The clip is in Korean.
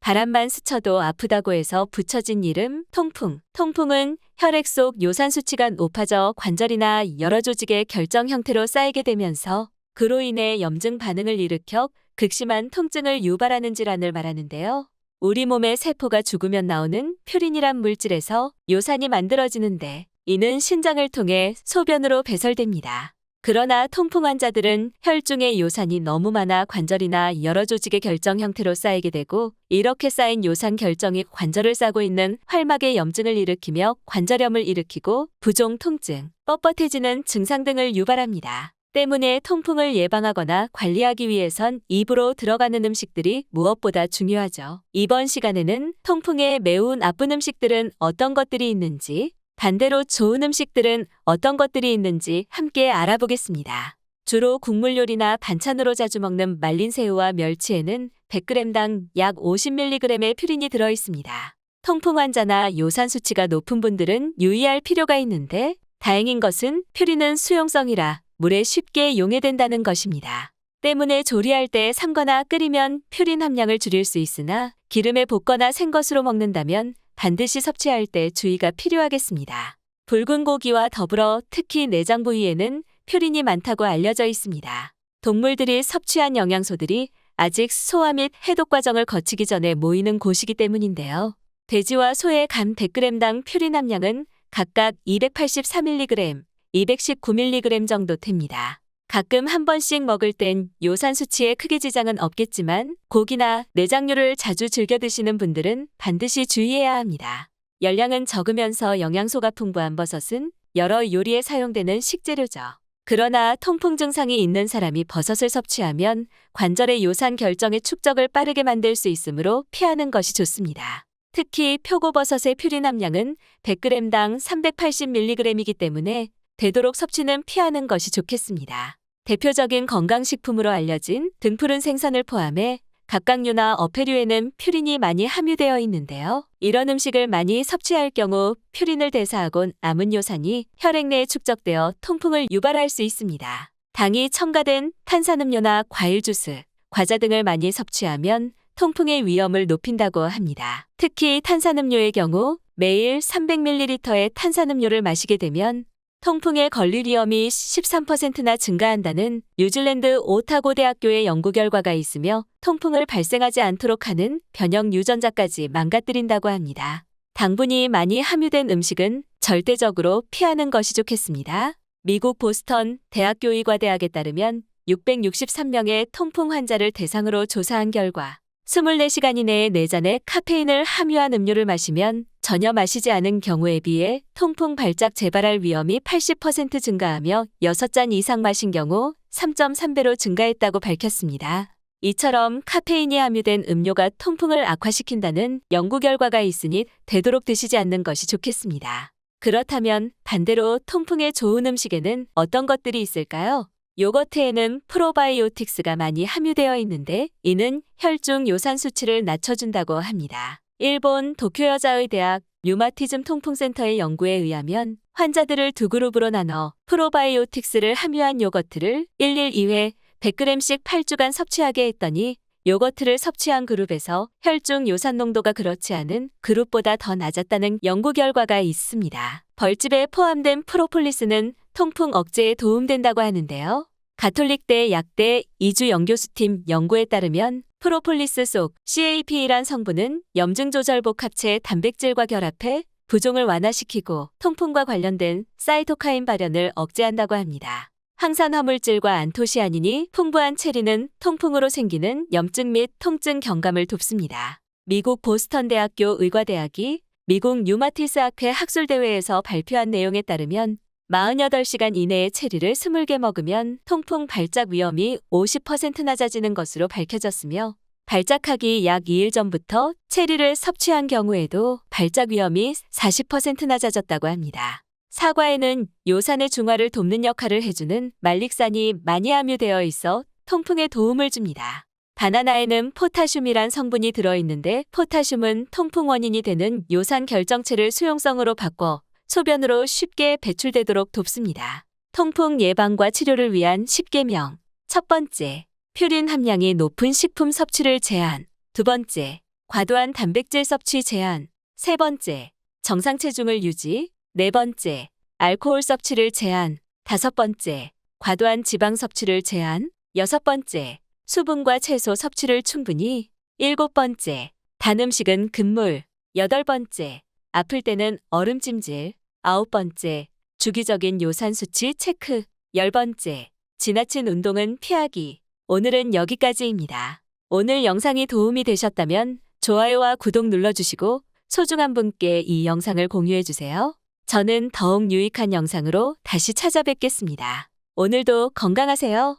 바람만 스쳐도 아프다고 해서 붙여진 이름 통풍. 통풍은 혈액 속 요산 수치가 높아져 관절이나 여러 조직의 결정 형태로 쌓이게 되면서 그로 인해 염증 반응을 일으켜 극심한 통증을 유발하는 질환을 말하는데요. 우리 몸의 세포가 죽으면 나오는 퓨린이란 물질에서 요산이 만들어지는데 이는 신장을 통해 소변으로 배설됩니다. 그러나 통풍 환자들은 혈중에 요산이 너무 많아 관절이나 여러 조직의 결정 형태로 쌓이게 되고 이렇게 쌓인 요산 결정이 관절을 싸고 있는 활막에 염증을 일으키며 관절염을 일으키고 부종 통증, 뻣뻣해지는 증상 등을 유발합니다. 때문에 통풍을 예방하거나 관리하기 위해선 입으로 들어가는 음식들이 무엇보다 중요하죠. 이번 시간에는 통풍에 매우 나쁜 음식들은 어떤 것들이 있는지, 반대로 좋은 음식들은 어떤 것들이 있는지 함께 알아보겠습니다. 주로 국물 요리나 반찬으로 자주 먹는 말린 새우와 멸치에는 100g당 약 50mg의 퓨린이 들어있습니다. 통풍 환자나 요산 수치가 높은 분들은 유의할 필요가 있는데 다행인 것은 퓨린은 수용성이라 물에 쉽게 용해된다는 것입니다. 때문에 조리할 때 삶거나 끓이면 퓨린 함량을 줄일 수 있으나 기름에 볶거나 생것으로 먹는다면 반드시 섭취할 때 주의가 필요하겠습니다. 붉은 고기와 더불어 특히 내장 부위에는 퓨린이 많다고 알려져 있습니다. 동물들이 섭취한 영양소들이 아직 소화 및 해독 과정을 거치기 전에 모이는 곳이기 때문인데요. 돼지와 소의 간 100g당 퓨린 함량은 각각 283mg, 219mg 정도 됩니다. 가끔 한 번씩 먹을 땐 요산 수치에 크게 지장은 없겠지만 고기나 내장류를 자주 즐겨 드시는 분들은 반드시 주의해야 합니다. 열량은 적으면서 영양소가 풍부한 버섯은 여러 요리에 사용되는 식재료죠. 그러나 통풍 증상이 있는 사람이 버섯을 섭취하면 관절의 요산 결정의 축적을 빠르게 만들 수 있으므로 피하는 것이 좋습니다. 특히 표고버섯의 퓨린 함량은 100g당 380mg이기 때문에 되도록 섭취는 피하는 것이 좋겠습니다. 대표적인 건강식품으로 알려진 등푸른 생선을 포함해 갑각류나 어패류에는 퓨린이 많이 함유되어 있는데요. 이런 음식을 많이 섭취할 경우 퓨린을 대사하곤 남은 요산이 혈액 내에 축적되어 통풍을 유발할 수 있습니다. 당이 첨가된 탄산음료나 과일 주스, 과자 등을 많이 섭취하면 통풍의 위험을 높인다고 합니다. 특히 탄산음료의 경우 매일 300ml의 탄산음료를 마시게 되면 통풍에 걸릴 위험이 13%나 증가한다는 뉴질랜드 오타고 대학교의 연구 결과가 있으며 통풍을 발생하지 않도록 하는 변형 유전자까지 망가뜨린다고 합니다. 당분이 많이 함유된 음식은 절대적으로 피하는 것이 좋겠습니다. 미국 보스턴 대학교의과대학에 따르면 663명의 통풍 환자를 대상으로 조사한 결과 24시간 이내에 4잔의 카페인을 함유한 음료를 마시면 전혀 마시지 않은 경우에 비해 통풍 발작 재발할 위험이 80% 증가하며 6잔 이상 마신 경우 3.3배로 증가했다고 밝혔습니다. 이처럼 카페인이 함유된 음료가 통풍을 악화시킨다는 연구 결과가 있으니 되도록 드시지 않는 것이 좋겠습니다. 그렇다면 반대로 통풍에 좋은 음식에는 어떤 것들이 있을까요? 요거트에는 프로바이오틱스가 많이 함유되어 있는데 이는 혈중 요산 수치를 낮춰준다고 합니다. 일본 도쿄여자의대학 류마티즘 통풍센터의 연구에 의하면 환자들을 두 그룹으로 나눠 프로바이오틱스를 함유한 요거트를 1일 2회 100g씩 8주간 섭취하게 했더니 요거트를 섭취한 그룹에서 혈중 요산 농도가 그렇지 않은 그룹보다 더 낮았다는 연구 결과가 있습니다. 벌집에 포함된 프로폴리스는 통풍 억제에 도움된다고 하는데요. 가톨릭대 약대 이주 연교수팀 연구에 따르면 프로폴리스 속 CAP란 성분은 염증조절복 합체 단백질과 결합해 부종을 완화시키고 통풍과 관련된 사이토카인 발현을 억제한다고 합니다. 항산 화물질과 안토시아닌이 풍부한 체리는 통풍으로 생기는 염증 및 통증 경감을 돕습니다. 미국 보스턴 대학교 의과대학이 미국 류마티스 학회 학술대회에서 발표한 내용에 따르면 48시간 이내에 체리를 20개 먹으면 통풍 발작 위험이 50% 낮아지는 것으로 밝혀졌으며 발작하기 약 2일 전부터 체리를 섭취한 경우에도 발작 위험이 40% 낮아졌다고 합니다. 사과에는 요산의 중화를 돕는 역할을 해주는 말릭산이 많이 함유되어 있어 통풍에 도움을 줍니다. 바나나에는 포타슘이란 성분이 들어있는데 포타슘은 통풍 원인이 되는 요산 결정체를 수용성으로 바꿔 소변으로 쉽게 배출되도록 돕습니다. 통풍 예방과 치료를 위한 10계명. 첫 번째, 퓨린 함량이 높은 식품 섭취를 제한. 두 번째, 과도한 단백질 섭취 제한. 세 번째, 정상 체중을 유지. 네 번째, 알코올 섭취를 제한. 다섯 번째, 과도한 지방 섭취를 제한. 여섯 번째, 수분과 채소 섭취를 충분히. 일곱 번째, 단 음식은 금물. 여덟 번째, 아플 때는 얼음찜질. 아홉 번째, 주기적인 요산 수치 체크. 열 번째, 지나친 운동은 피하기. 오늘은 여기까지입니다. 오늘 영상이 도움이 되셨다면 좋아요와 구독 눌러주시고 소중한 분께 이 영상을 공유해주세요. 저는 더욱 유익한 영상으로 다시 찾아뵙겠습니다. 오늘도 건강하세요.